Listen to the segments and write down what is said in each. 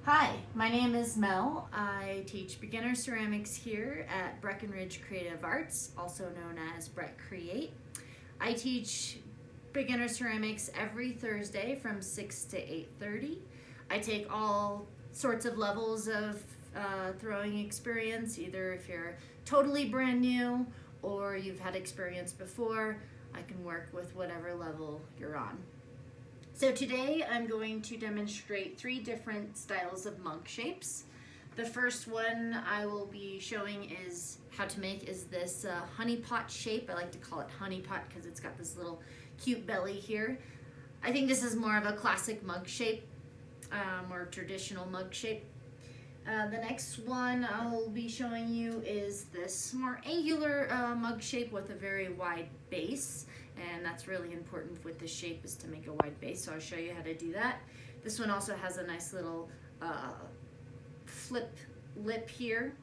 Hi, my name is Mel. I teach beginner ceramics here at BreckCreate Creative Arts, also known as BreckCreate. I teach beginner ceramics every Thursday from 6 to 8:30. I take all sorts of levels of throwing experience, either if you're totally brand new or you've had experience before. I can work with whatever level you're on. So today I'm going to demonstrate 3 different styles of mug shapes. The first one I will be showing is how to make is this honey pot shape. I like to call it honey pot because it's got this little cute belly here. I think this is more of a classic mug shape, or traditional mug shape. The next one I'll be showing you is this more angular mug shape with a very wide base, and that's really important with this shape, is to make a wide base, so I'll show you how to do that. This one also has a nice little flip lip here.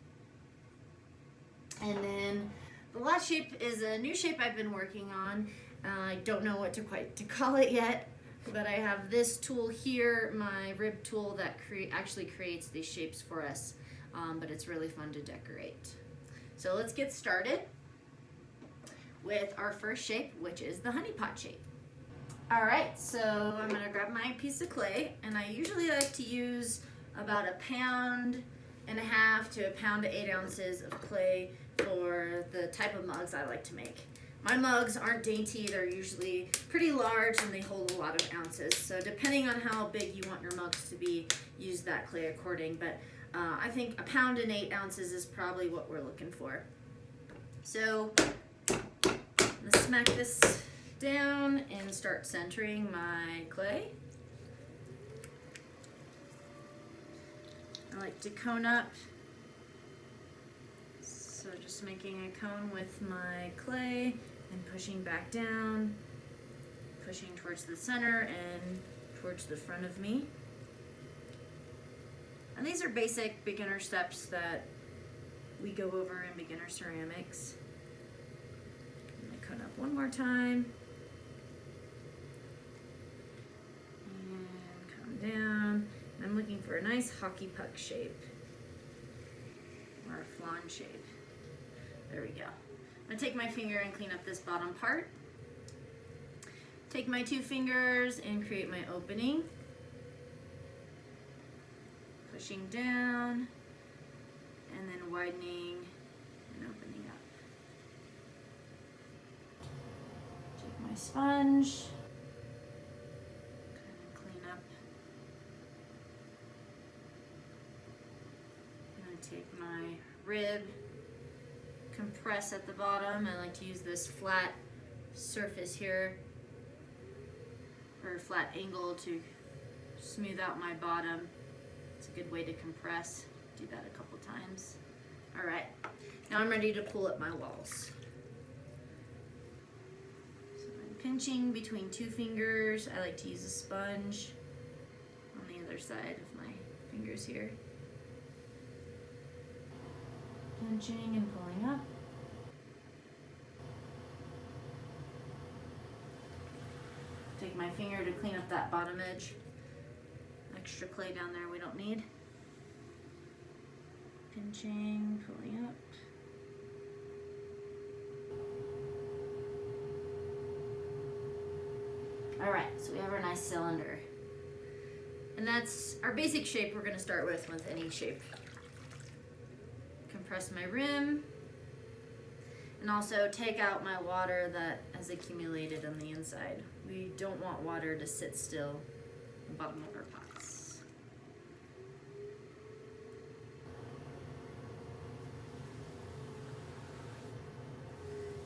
And then the last shape is a new shape I've been working on. I don't know what to call it yet, but I have this tool here, my rib tool, that actually creates these shapes for us, but it's really fun to decorate. So let's get started with our first shape, which is the honey pot shape. All right, so I'm gonna grab my piece of clay, and I usually like to use about 1.5 pounds to 1 pound to 8 ounces of clay for the type of mugs I like to make. My mugs aren't dainty, they're usually pretty large and they hold a lot of ounces. So depending on how big you want your mugs to be, use that clay according. But I think 1 pound and 8 ounces is probably what we're looking for. So I'm gonna smack this down and start centering my clay. I like to cone up. So just making a cone with my clay and pushing back down, pushing towards the center and towards the front of me. And these are basic beginner steps that we go over in beginner ceramics. I'm going to cone up one more time. And come down. And I'm looking for a nice hockey puck shape or a flan shape. There we go. I'm gonna take my finger and clean up this bottom part. Take my 2 fingers and create my opening. Pushing down and then widening and opening up. Take my sponge, kind of clean up. I'm gonna take my rib, compress at the bottom. I like to use this flat surface here, or flat angle, to smooth out my bottom. It's a good way to compress. Do that a couple times. All right, now I'm ready to pull up my walls. So I'm pinching between 2 fingers. I like to use a sponge on the other side of my fingers here. Pinching and pulling up. Take my finger to clean up that bottom edge. Extra clay down there we don't need. Pinching, pulling up. All right, so we have our nice cylinder. And that's our basic shape we're gonna start with any shape. Compress my rim, and also take out my water that has accumulated on the inside. We don't want water to sit still in the bottom of our pots.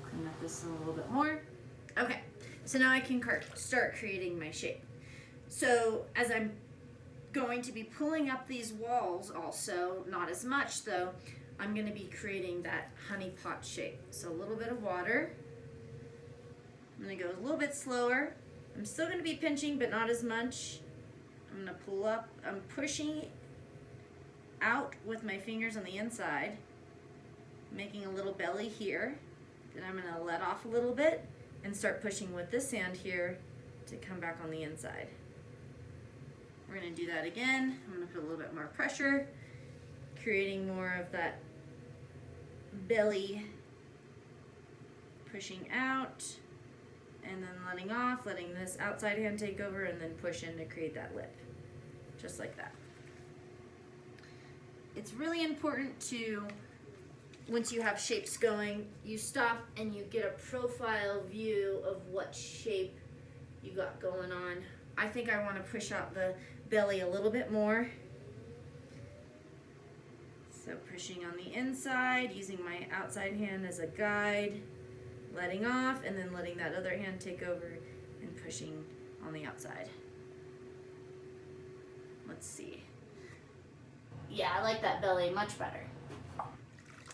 Clean up this a little bit more. Okay, so now I can start creating my shape. So as I'm going to be pulling up these walls also, not as much though, I'm going to be creating that honey pot shape. So a little bit of water. I'm going to go a little bit slower. I'm still going to be pinching, but not as much. I'm going to pull up. I'm pushing out with my fingers on the inside, making a little belly here. Then I'm going to let off a little bit and start pushing with this hand here to come back on the inside. We're gonna do that again. I'm gonna put a little bit more pressure, creating more of that belly pushing out, and then letting off, letting this outside hand take over, and then push in to create that lip, just like that. It's really important to, once you have shapes going, you stop and you get a profile view of what shape you got going on. I think I want to push out the belly a little bit more. So pushing on the inside, using my outside hand as a guide, letting off, and then letting that other hand take over and pushing on the outside. Let's see. Yeah, I like that belly much better.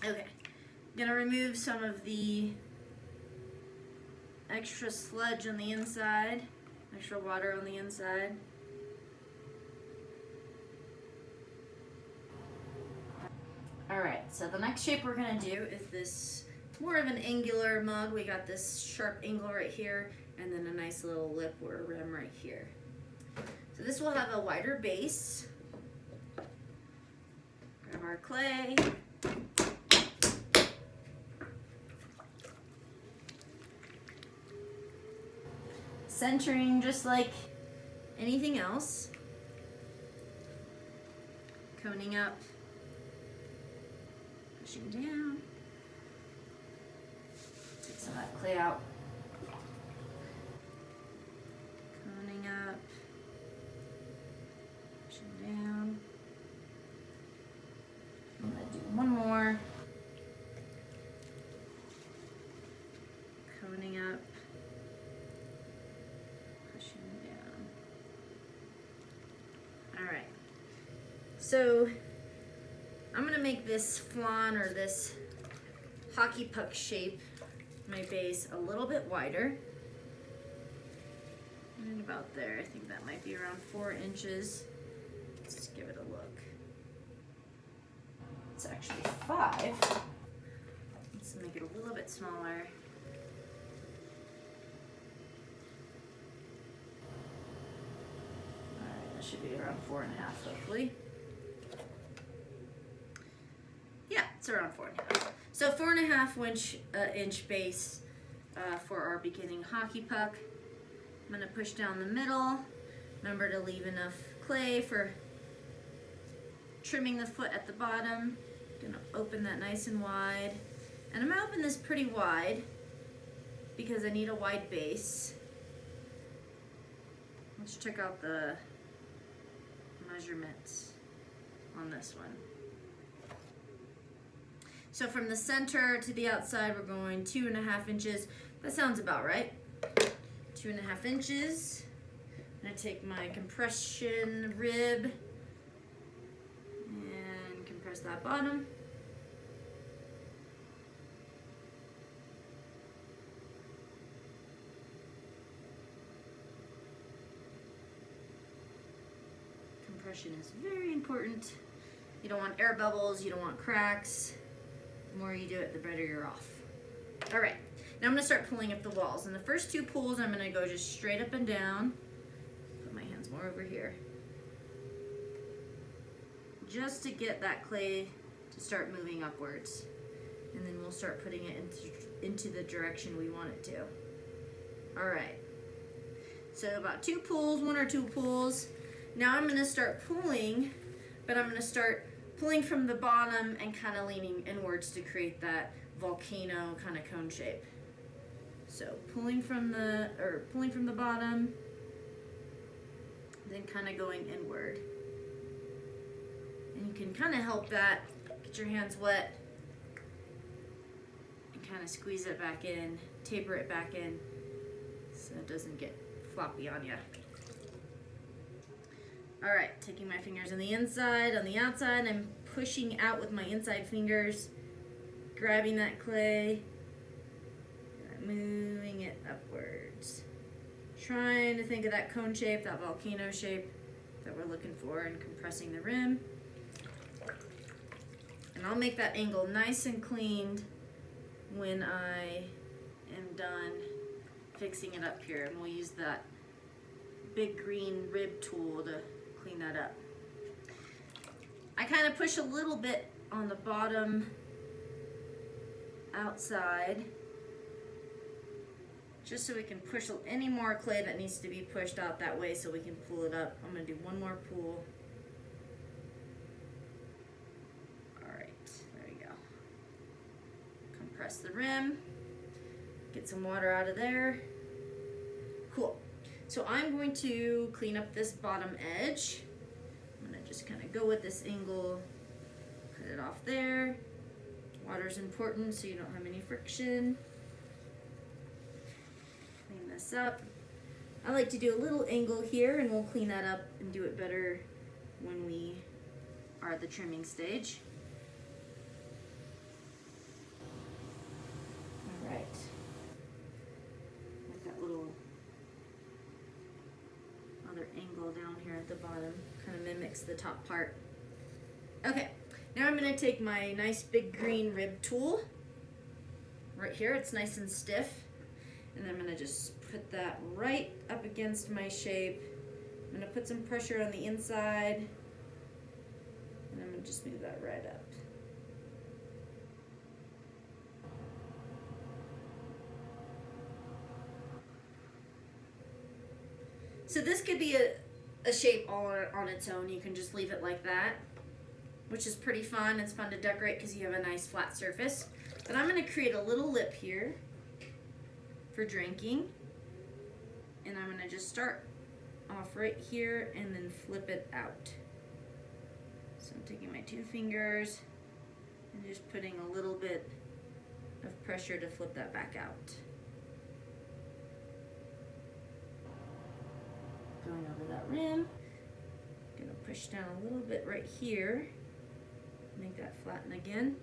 Okay, I'm gonna remove some of the extra sludge on the inside, extra water on the inside. All right, so the next shape we're gonna do is this more of an angular mug. We got this sharp angle right here, and then a nice little lip or rim right here. So this will have a wider base. Grab our clay. Centering just like anything else. Coning up. Pushing down. Take some of that clay out. Coning up. Pushing down. I'm gonna do one more. Coning up. Pushing down. All right. So I'm gonna make this flan or this hockey puck shape, my base, a little bit wider. And about there, I think that might be around 4 inches. Let's just give it a look. It's actually 5. Let's make it a little bit smaller. Alright, that should be around 4.5 hopefully. Yeah, it's around 4.5. So 4.5 inch base for our beginning hockey puck. I'm gonna push down the middle. Remember to leave enough clay for trimming the foot at the bottom. Gonna open that nice and wide. And I'm gonna open this pretty wide because I need a wide base. Let's check out the measurements on this one. So from the center to the outside, we're going 2.5 inches. That sounds about right. 2.5 inches. I'm gonna take my compression rib and compress that bottom. Compression is very important. You don't want air bubbles, you don't want cracks. The more you do it, the better you're off. All right, now I'm gonna start pulling up the walls. And the first 2 pulls, I'm gonna go just straight up and down. Put my hands more over here. Just to get that clay to start moving upwards. And then we'll start putting it into the direction we want it to. All right, so about 2 pulls, 1 or 2 pulls. Now I'm gonna start pulling, but I'm gonna start pulling from the bottom and kind of leaning inwards to create that volcano kind of cone shape. So pulling from the bottom, then kind of going inward. And you can kind of help that, get your hands wet, and kind of squeeze it back in, taper it back in, so it doesn't get floppy on you. All right, taking my fingers on the inside, on the outside, I'm pushing out with my inside fingers, grabbing that clay, moving it upwards. Trying to think of that cone shape, that volcano shape that we're looking for, and compressing the rim. And I'll make that angle nice and cleaned when I am done fixing it up here. And we'll use that big green rib tool to clean that up. I kind of push a little bit on the bottom outside, just so we can push any more clay that needs to be pushed out that way so we can pull it up. I'm gonna do one more pull. All right, there we go. Compress the rim, get some water out of there. Cool. So I'm going to clean up this bottom edge. I'm gonna just kind of go with this angle, cut it off there. Water's important so you don't have any friction. Clean this up. I like to do a little angle here, and we'll clean that up and do it better when we are at the trimming stage. All right. Like that little other angle down here at the bottom, kind of mimics the top part. Okay, now I'm going to take my nice big green rib tool right here. It's nice and stiff, and I'm going to just put that right up against my shape. I'm going to put some pressure on the inside, and I'm going to just move that right up. So this could be a shape all on its own. You can just leave it like that, which is pretty fun. It's fun to decorate because you have a nice flat surface. But I'm going to create a little lip here for drinking. And I'm going to just start off right here and then flip it out. So I'm taking my 2 fingers and just putting a little bit of pressure to flip that back out. Going over that rim. Gonna push down a little bit right here. Make that flatten again.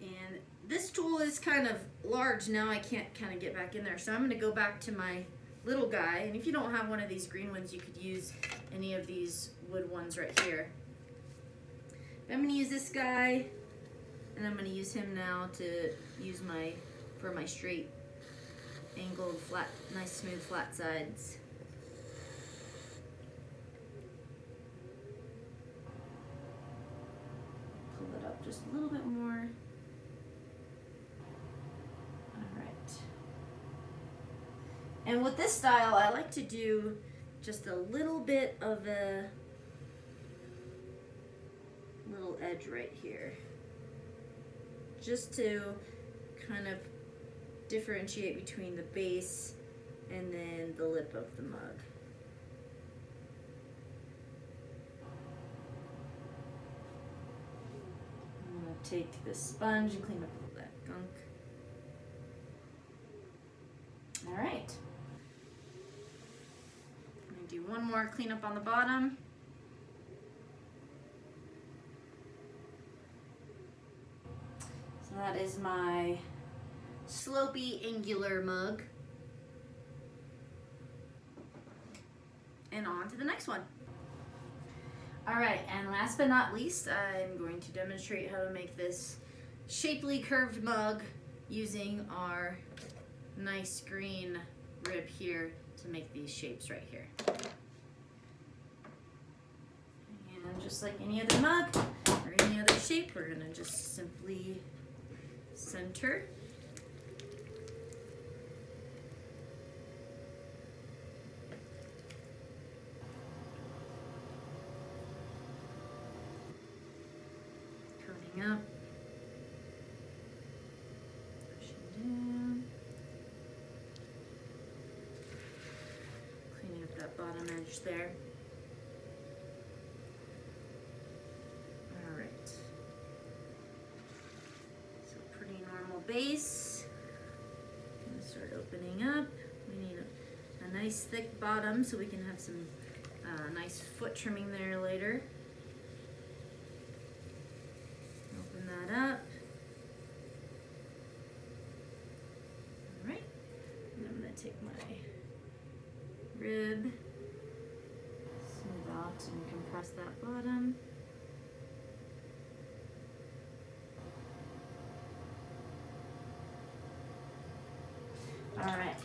And this tool is kind of large now. I can't kind of get back in there. So I'm gonna go back to my little guy. And if you don't have one of these green ones, you could use any of these wood ones right here. But I'm gonna use this guy, and I'm gonna use him now to use for my straight angled flat, nice smooth flat sides. Pull it up just a little bit more. All right. And with this style, I like to do just a little bit of a little edge right here, just to kind of differentiate between the base and then the lip of the mug. I'm going to take this sponge and clean up all that gunk. All right. I'm going to do one more cleanup on the bottom. So that is my slopey angular mug. And on to the next one. All right, and last but not least, I'm going to demonstrate how to make this shapely curved mug using our nice green rib here to make these shapes right here. And just like any other mug or any other shape, we're gonna just simply center. Curving up. Pushing down. Cleaning up that bottom edge there. All right. So pretty normal base. Gonna start opening up. We need a nice thick bottom so we can have some nice foot trimming there later. Open that up. All right. And I'm gonna take my rib, smooth out and compress that bottom. All right.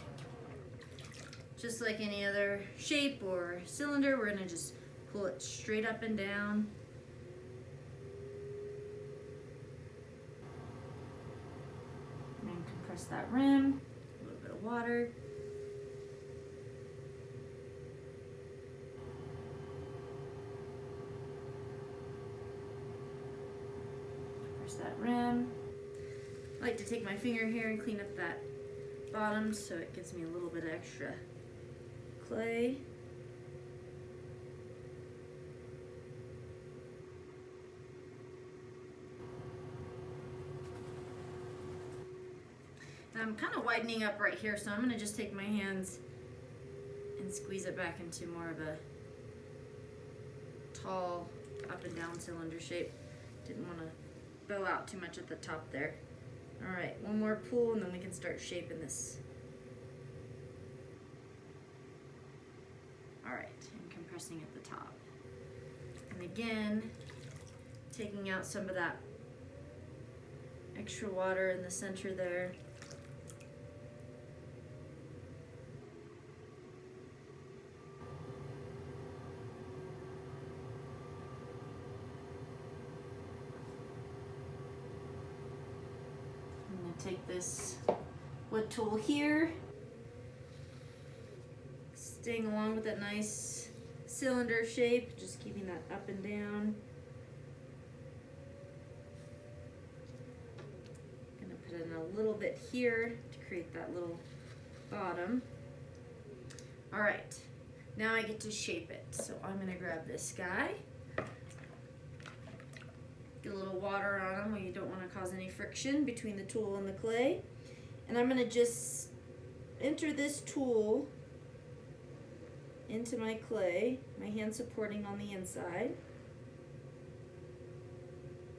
just like any other shape or cylinder, we're gonna just pull it straight up and down. And then compress that rim, a little bit of water. Compress that rim. I like to take my finger here and clean up that bottom so it gives me a little bit of extra clay. Now I'm kind of widening up right here, so I'm going to just take my hands and squeeze it back into more of a tall up and down cylinder shape. Didn't want to bow out too much at the top there. All right, one more pull and then we can start shaping this. All right, and compressing at the top. And again, taking out some of that extra water in the center there. Take this wood tool here, staying along with that nice cylinder shape, just keeping that up and down. Gonna put in a little bit here to create that little bottom. All right, now I get to shape it. So I'm gonna grab this guy. Get a little water on them where you don't want to cause any friction between the tool and the clay. And I'm going to just enter this tool into my clay, my hand supporting on the inside.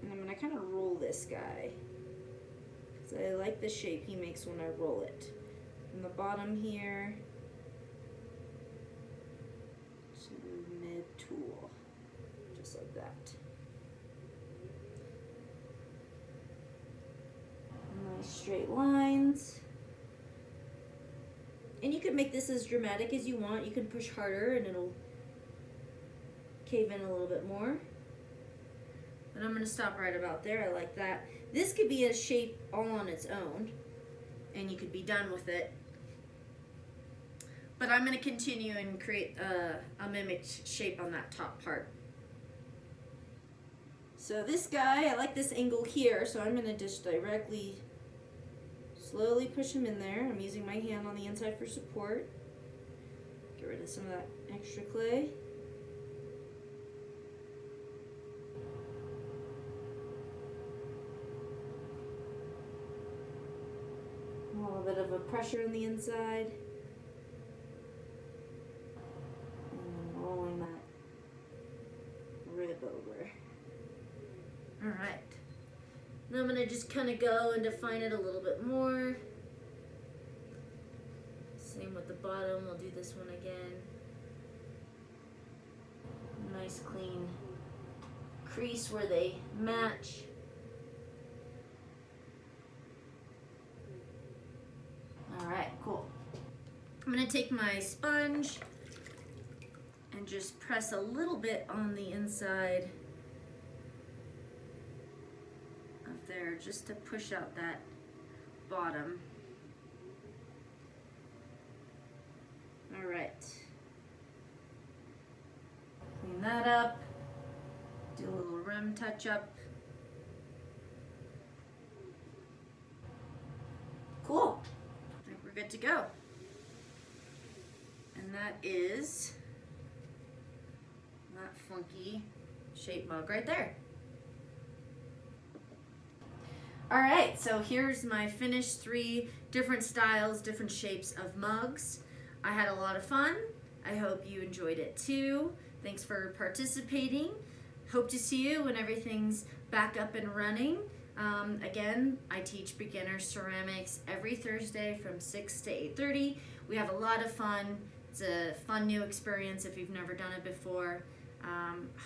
And I'm going to kind of roll this guy, because I like the shape he makes when I roll it. From the bottom here to mid-tool, just like that. Nice straight lines. And you can make this as dramatic as you want. You can push harder and it'll cave in a little bit more. But I'm going to stop right about there. I like that. This could be a shape all on its own, and you could be done with it. But I'm going to continue and create a mimicked shape on that top part. So this guy, I like this angle here, so I'm going to just directly slowly push him in there. I'm using my hand on the inside for support. Get rid of some of that extra clay. A little bit of a pressure on the inside. And then rolling that rib over. Alright. Now I'm going to just kind of go and define it a little bit more. Same with the bottom. We'll do this one again. Nice clean crease where they match. Alright, cool. I'm going to take my sponge and just press a little bit on the inside there, just to push out that bottom. All right, clean that up, do a little rim touch up. Cool, I think we're good to go. And that is that funky shape mug right there. All right, so here's my finished 3 different styles, different shapes of mugs. I had a lot of fun. I hope you enjoyed it too. Thanks for participating. Hope to see you when everything's back up and running. Again, I teach beginner ceramics every Thursday from 6 to 8:30. We have a lot of fun. It's a fun new experience if you've never done it before.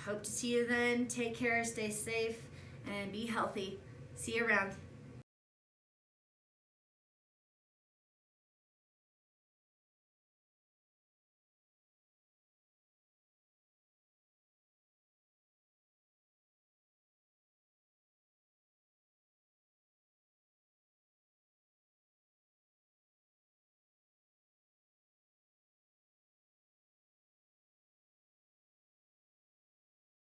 Hope to see you then. Take care, stay safe, and be healthy. See you around.